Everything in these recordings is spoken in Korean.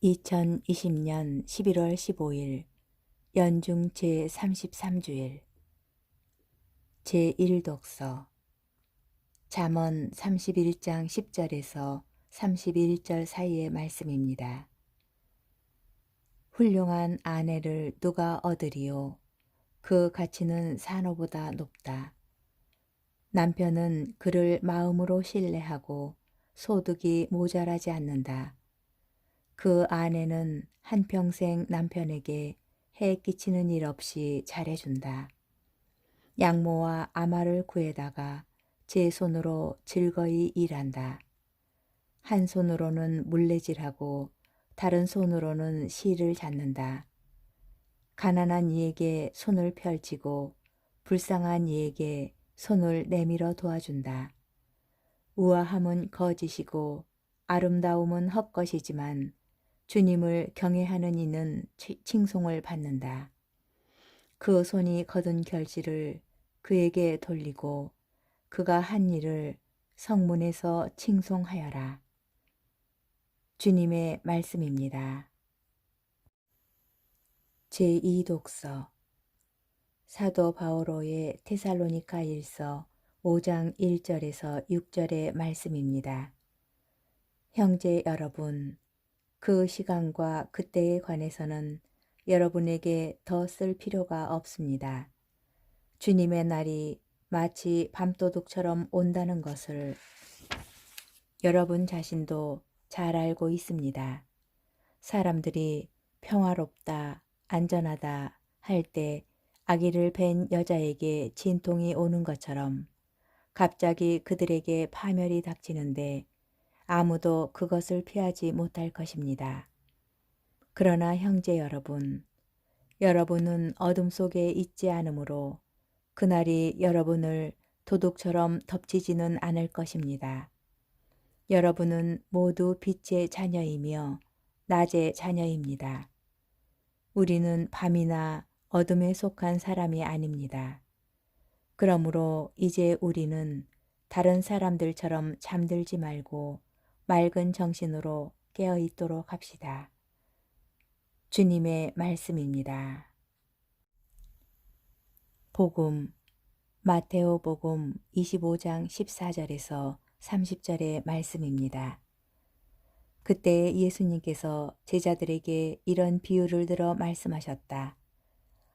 2020년 11월 15일 연중 제33주일 제1독서 잠언 31장 10절에서 31절 사이의 말씀입니다. 훌륭한 아내를 누가 얻으리요? 그 가치는 산호보다 높다. 남편은 그를 마음으로 신뢰하고 소득이 모자라지 않는다. 그 아내는 한평생 남편에게 해 끼치는 일 없이 잘해준다. 양모와 아마를 구해다가 제 손으로 즐거이 일한다. 한 손으로는 물레질하고 다른 손으로는 실을 잡는다. 가난한 이에게 손을 펼치고 불쌍한 이에게 손을 내밀어 도와준다. 우아함은 거짓이고 아름다움은 헛것이지만 주님을 경외하는 이는 칭송을 받는다. 그 손이 거둔 결실을 그에게 돌리고 그가 한 일을 성문에서 칭송하여라. 주님의 말씀입니다. 제2독서 사도 바오로의 테살로니가 일서 5장 1절에서 6절의 말씀입니다. 형제 여러분, 그 시간과 그때에 관해서는 여러분에게 더 쓸 필요가 없습니다. 주님의 날이 마치 밤도둑처럼 온다는 것을 여러분 자신도 잘 알고 있습니다. 사람들이 평화롭다, 안전하다 할 때 아기를 뵌 여자에게 진통이 오는 것처럼 갑자기 그들에게 파멸이 닥치는데 아무도 그것을 피하지 못할 것입니다. 그러나 형제 여러분, 여러분은 어둠 속에 있지 않으므로 그날이 여러분을 도둑처럼 덮치지는 않을 것입니다. 여러분은 모두 빛의 자녀이며 낮의 자녀입니다. 우리는 밤이나 어둠에 속한 사람이 아닙니다. 그러므로 이제 우리는 다른 사람들처럼 잠들지 말고 맑은 정신으로 깨어 있도록 합시다. 주님의 말씀입니다. 복음 마테오 복음 25장 14절에서 30절의 말씀입니다. 그때 예수님께서 제자들에게 이런 비유를 들어 말씀하셨다.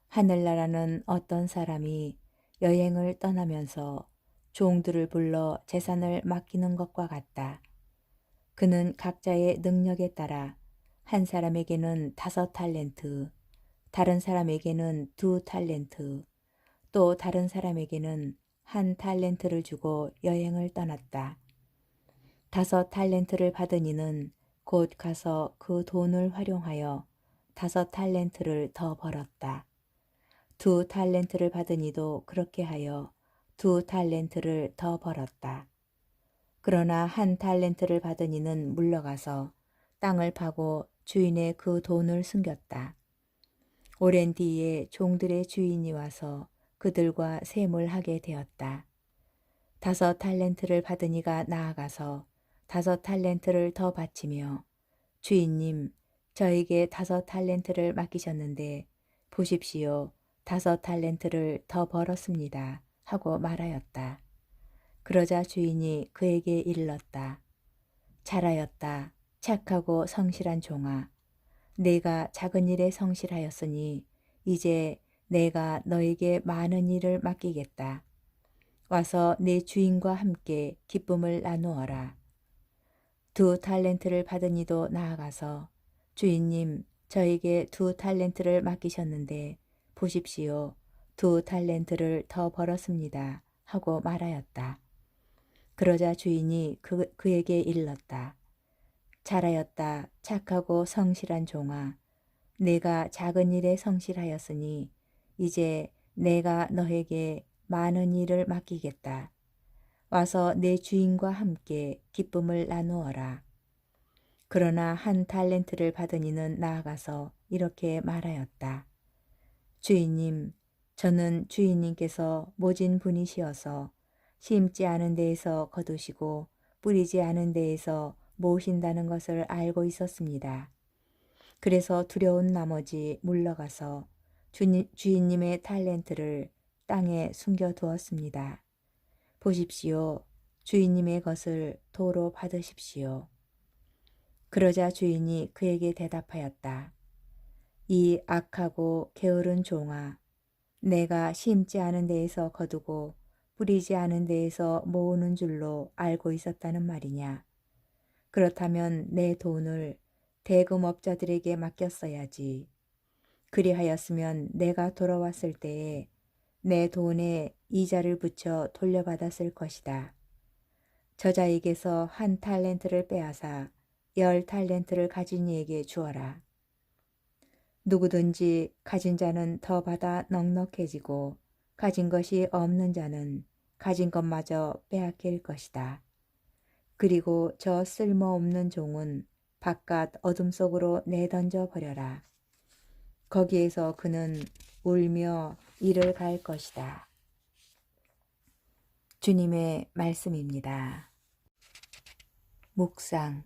하늘나라는 어떤 사람이 여행을 떠나면서 종들을 불러 재산을 맡기는 것과 같다. 그는 각자의 능력에 따라 한 사람에게는 5달란트, 다른 사람에게는 2달란트, 또 다른 사람에게는 1달란트를 주고 여행을 떠났다. 5달란트를 받은 이는 곧 가서 그 돈을 활용하여 5달란트를 더 벌었다. 2달란트를 받은 이도 그렇게 하여 2달란트를 더 벌었다. 그러나 1달란트를 받은 이는 물러가서 땅을 파고 주인의 그 돈을 숨겼다. 오랜 뒤에 종들의 주인이 와서 그들과 셈을 하게 되었다. 5달란트를 받은 이가 나아가서 5달란트를 더 바치며 주인님, 저에게 5달란트를 맡기셨는데 보십시오. 5달란트를 더 벌었습니다. 하고 말하였다. 그러자 주인이 그에게 일렀다. 잘하였다. 착하고 성실한 종아. 내가 작은 일에 성실하였으니 이제 내가 너에게 많은 일을 맡기겠다. 와서 내 주인과 함께 기쁨을 나누어라. 2달란트를 받은 이도 나아가서 주인님, 저에게 2달란트를 맡기셨는데 보십시오. 2달란트를 더 벌었습니다. 하고 말하였다. 그러자 주인이 그에게 일렀다. 잘하였다. 착하고 성실한 종아. 내가 작은 일에 성실하였으니 이제 내가 너에게 많은 일을 맡기겠다. 와서 내 주인과 함께 기쁨을 나누어라. 그러나 1달란트를 받은 이는 나아가서 이렇게 말하였다. 주인님, 저는 주인님께서 모진 분이시어서 심지 않은 데에서 거두시고 뿌리지 않은 데에서 모으신다는 것을 알고 있었습니다. 그래서 두려운 나머지 물러가서 주인님의 탤런트를 땅에 숨겨두었습니다. 보십시오. 주인님의 것을 도로 받으십시오. 그러자 주인이 그에게 대답하였다. 이 악하고 게으른 종아, 내가 심지 않은 데에서 거두고 뿌리지 않은 데에서 모으는 줄로 알고 있었다는 말이냐. 그렇다면 내 돈을 대금업자들에게 맡겼어야지. 그리하였으면 내가 돌아왔을 때에 내 돈에 이자를 붙여 돌려받았을 것이다. 저자에게서 한 탤런트를 빼앗아 10탤런트를 가진 이에게 주어라. 누구든지 가진 자는 더 받아 넉넉해지고 가진 것이 없는 자는 가진 것마저 빼앗길 것이다. 그리고 저 쓸모없는 종은 바깥 어둠 속으로 내던져 버려라. 거기에서 그는 울며 이를 갈 것이다. 주님의 말씀입니다. 묵상.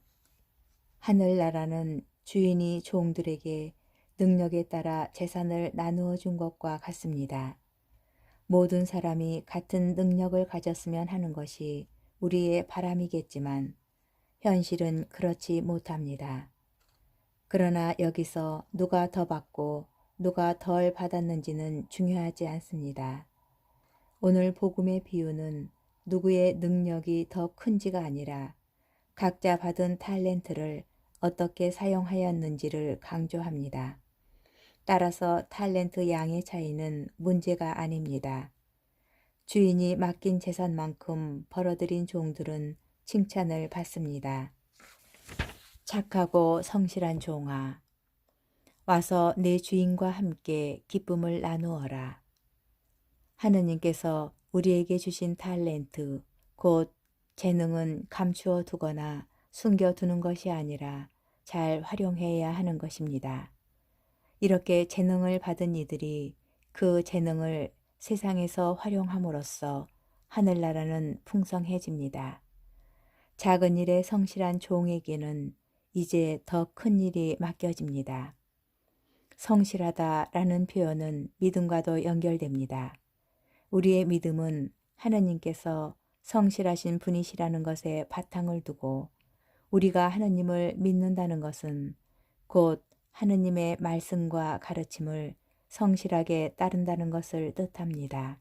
하늘나라는 주인이 종들에게 능력에 따라 재산을 나누어 준 것과 같습니다. 모든 사람이 같은 능력을 가졌으면 하는 것이 우리의 바람이겠지만 현실은 그렇지 못합니다. 그러나 여기서 누가 더 받고 누가 덜 받았는지는 중요하지 않습니다. 오늘 복음의 비유는 누구의 능력이 더 큰지가 아니라 각자 받은 탤런트를 어떻게 사용하였는지를 강조합니다. 따라서 탤런트 양의 차이는 문제가 아닙니다. 주인이 맡긴 재산만큼 벌어들인 종들은 칭찬을 받습니다. 착하고 성실한 종아, 와서 내 주인과 함께 기쁨을 나누어라. 하느님께서 우리에게 주신 탤런트, 곧 재능은 감추어 두거나 숨겨두는 것이 아니라 잘 활용해야 하는 것입니다. 이렇게 재능을 받은 이들이 그 재능을 세상에서 활용함으로써 하늘나라는 풍성해집니다. 작은 일에 성실한 종에게는 이제 더 큰 일이 맡겨집니다. 성실하다라는 표현은 믿음과도 연결됩니다. 우리의 믿음은 하나님께서 성실하신 분이시라는 것에 바탕을 두고 우리가 하나님을 믿는다는 것은 곧 하느님의 말씀과 가르침을 성실하게 따른다는 것을 뜻합니다.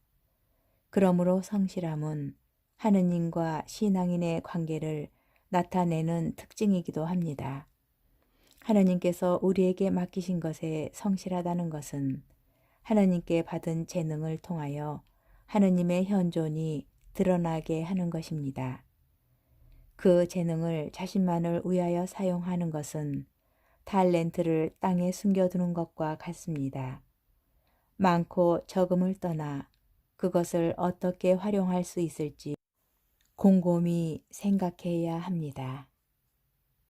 그러므로 성실함은 하느님과 신앙인의 관계를 나타내는 특징이기도 합니다. 하나님께서 우리에게 맡기신 것에 성실하다는 것은 하나님께 받은 재능을 통하여 하느님의 현존이 드러나게 하는 것입니다. 그 재능을 자신만을 위하여 사용하는 것은 탤런트를 땅에 숨겨두는 것과 같습니다. 많고 적음을 떠나 그것을 어떻게 활용할 수 있을지 곰곰이 생각해야 합니다.